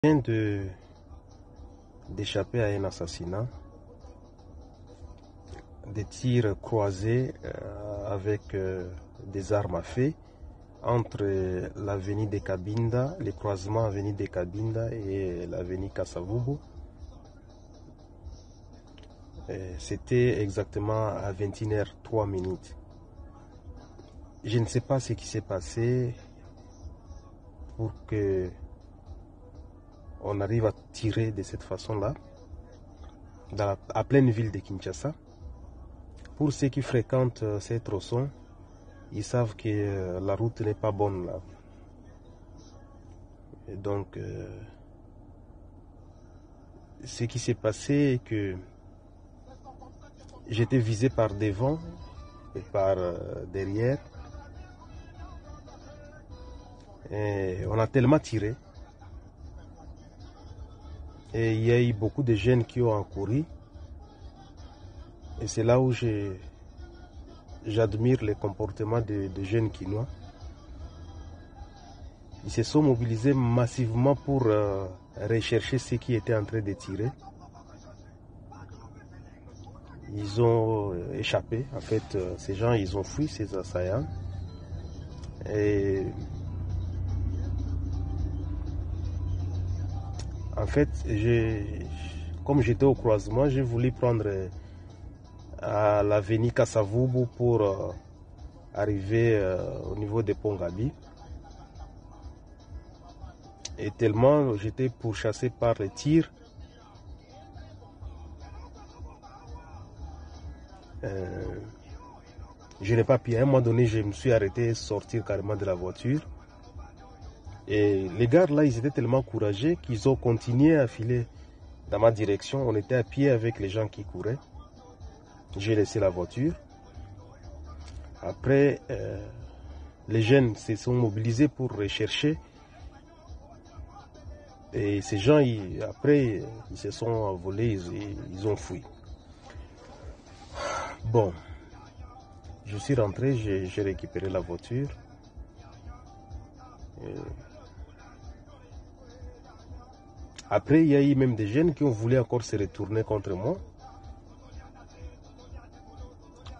Vient d'échapper à un assassinat, des tirs croisés avec des armes à feu entre l'avenue de Cabinda, les croisements avenue de Cabinda et l'avenue Kasavubu. C'était exactement à 21h03. Je ne sais pas ce qui s'est passé pour que on arrive à tirer de cette façon-là, à pleine ville de Kinshasa. Pour ceux qui fréquentent ces tronçons, ils savent que la route n'est pas bonne là. Et donc, ce qui s'est passé est que j'étais visé par devant et par derrière. Et on a tellement tiré. Et il y a eu beaucoup de jeunes qui ont accouru. Et c'est là où j'admire le comportement de jeunes Kinois. Ils se sont mobilisés massivement pour rechercher ceux qui étaient en train de tirer. Ils ont échappé. En fait, ces gens, ils ont fui, ces assaillants. Et en fait, comme j'étais au croisement, j'ai voulu prendre à l'avenue Kasavubu pour arriver au niveau de Pongabi. Et tellement j'étais pourchassé par les tirs, je n'ai pas pu. À un moment donné, je me suis arrêté, sortir carrément de la voiture. Et les gars là, ils étaient tellement courageux qu'ils ont continué à filer dans ma direction. On était à pied avec les gens qui couraient. J'ai laissé la voiture. Après, les jeunes se sont mobilisés pour rechercher. Et ces gens, après, ils se sont envolés, ils ont fui. Bon, je suis rentré, j'ai récupéré la voiture. Après, il y a eu même des jeunes qui ont voulu encore se retourner contre moi,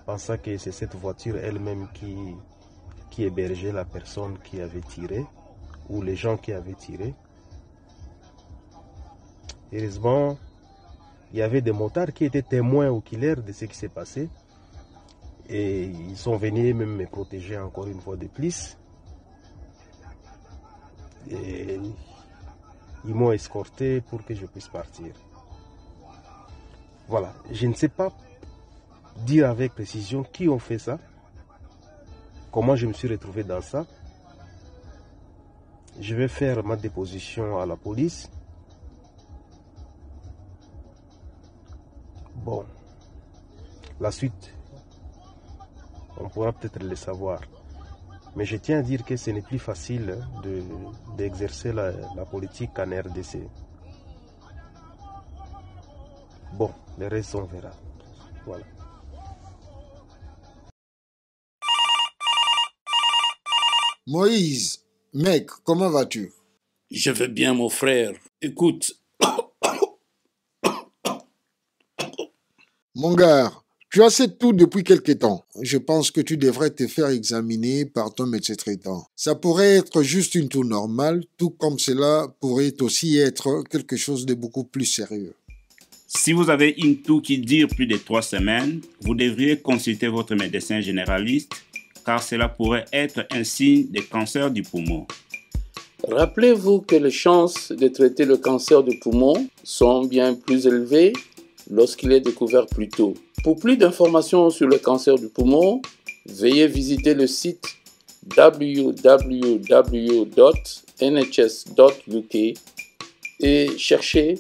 pensant que c'est cette voiture elle-même qui hébergeait la personne qui avait tiré, ou les gens qui avaient tiré. Heureusement, il y avait des motards qui étaient témoins oculaires de ce qui s'est passé. Et ils sont venus même me protéger encore une fois de plus. Et ils m'ont escorté pour que je puisse partir. Voilà, je ne sais pas dire avec précision qui ont fait ça, comment je me suis retrouvé dans ça. Je vais faire ma déposition à la police. Bon, la suite, on pourra peut-être le savoir. Mais je tiens à dire que ce n'est plus facile d'exercer la politique en RDC. Bon, le reste, on verra. Voilà. Moïse, mec, comment vas-tu? Je vais bien, mon frère. Écoute. Mon gars, tu as cette toux depuis quelque temps. Je pense que tu devrais te faire examiner par ton médecin traitant. Ça pourrait être juste une toux normale, tout comme cela pourrait aussi être quelque chose de beaucoup plus sérieux. Si vous avez une toux qui dure plus de 3 semaines, vous devriez consulter votre médecin généraliste, car cela pourrait être un signe de cancer du poumon. Rappelez-vous que les chances de traiter le cancer du poumon sont bien plus élevées lorsqu'il est découvert plus tôt. Pour plus d'informations sur le cancer du poumon, veuillez visiter le site www.nhs.uk et chercher